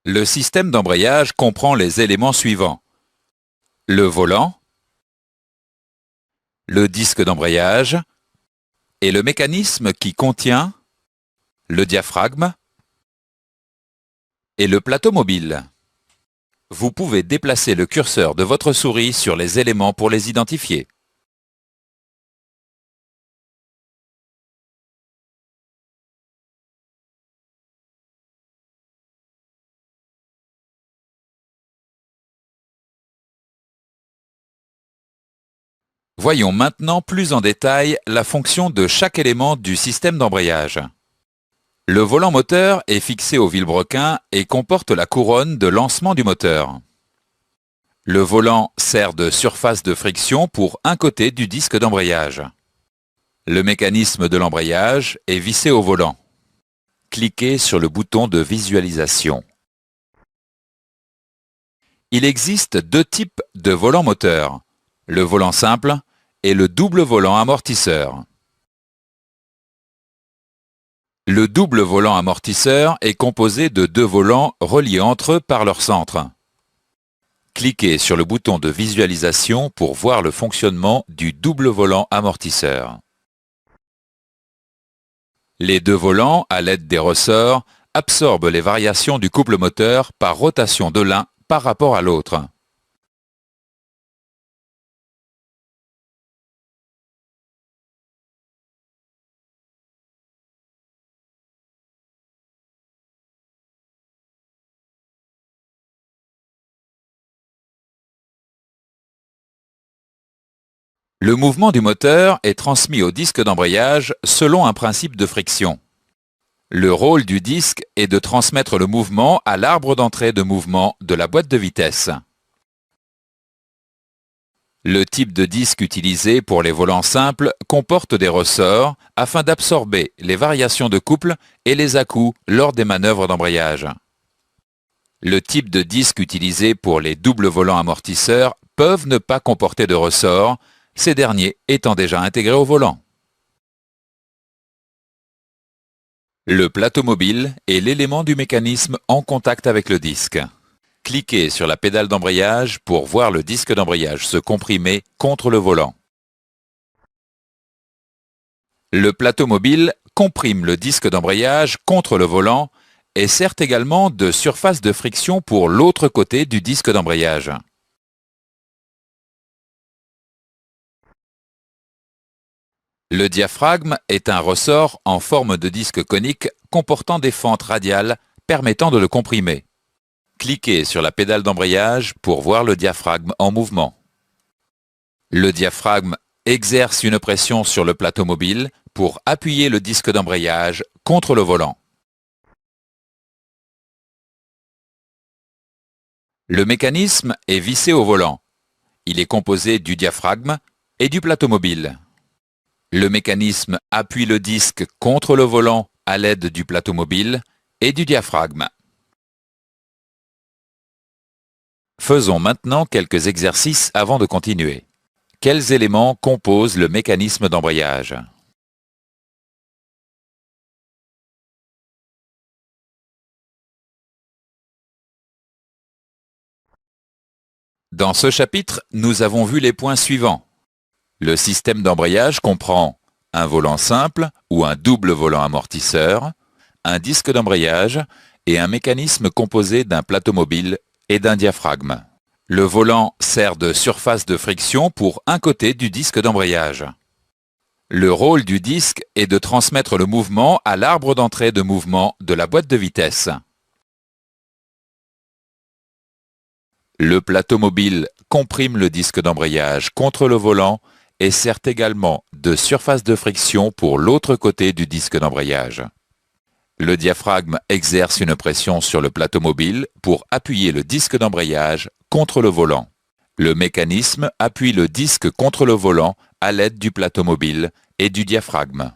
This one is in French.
Le système d'embrayage comprend les éléments suivants. Le volant, le disque d'embrayage et le mécanisme qui contient le diaphragme et le plateau mobile. Vous pouvez déplacer le curseur de votre souris sur les éléments pour les identifier. Voyons maintenant plus en détail la fonction de chaque élément du système d'embrayage. Le volant moteur est fixé au vilebrequin et comporte la couronne de lancement du moteur. Le volant sert de surface de friction pour un côté du disque d'embrayage. Le mécanisme de l'embrayage est vissé au volant. Cliquez sur le bouton de visualisation. Il existe deux types de volants moteurs, le volant simple et le double volant amortisseur. Le double volant amortisseur est composé de deux volants reliés entre eux par leur centre. Cliquez sur le bouton de visualisation pour voir le fonctionnement du double volant amortisseur. Les deux volants, à l'aide des ressorts, absorbent les variations du couple moteur par rotation de l'un par rapport à l'autre. Le mouvement du moteur est transmis au disque d'embrayage selon un principe de friction. Le rôle du disque est de transmettre le mouvement à l'arbre d'entrée de mouvement de la boîte de vitesse. Le type de disque utilisé pour les volants simples comporte des ressorts afin d'absorber les variations de couple et les à-coups lors des manœuvres d'embrayage. Le type de disque utilisé pour les doubles volants amortisseurs peuvent ne pas comporter de ressorts, ces derniers étant déjà intégrés au volant. Le plateau mobile est l'élément du mécanisme en contact avec le disque. Cliquez sur la pédale d'embrayage pour voir le disque d'embrayage se comprimer contre le volant. Le plateau mobile comprime le disque d'embrayage contre le volant et sert également de surface de friction pour l'autre côté du disque d'embrayage. Le diaphragme est un ressort en forme de disque conique comportant des fentes radiales permettant de le comprimer. Cliquez sur la pédale d'embrayage pour voir le diaphragme en mouvement. Le diaphragme exerce une pression sur le plateau mobile pour appuyer le disque d'embrayage contre le volant. Le mécanisme est vissé au volant. Il est composé du diaphragme et du plateau mobile. Le mécanisme appuie le disque contre le volant à l'aide du plateau mobile et du diaphragme. Faisons maintenant quelques exercices avant de continuer. Quels éléments composent le mécanisme d'embrayage? Dans ce chapitre, nous avons vu les points suivants. Le système d'embrayage comprend un volant simple ou un double volant amortisseur, un disque d'embrayage et un mécanisme composé d'un plateau mobile et d'un diaphragme. Le volant sert de surface de friction pour un côté du disque d'embrayage. Le rôle du disque est de transmettre le mouvement à l'arbre d'entrée de mouvement de la boîte de vitesse. Le plateau mobile comprime le disque d'embrayage contre le volant et sert également de surface de friction pour l'autre côté du disque d'embrayage. Le diaphragme exerce une pression sur le plateau mobile pour appuyer le disque d'embrayage contre le volant. Le mécanisme appuie le disque contre le volant à l'aide du plateau mobile et du diaphragme.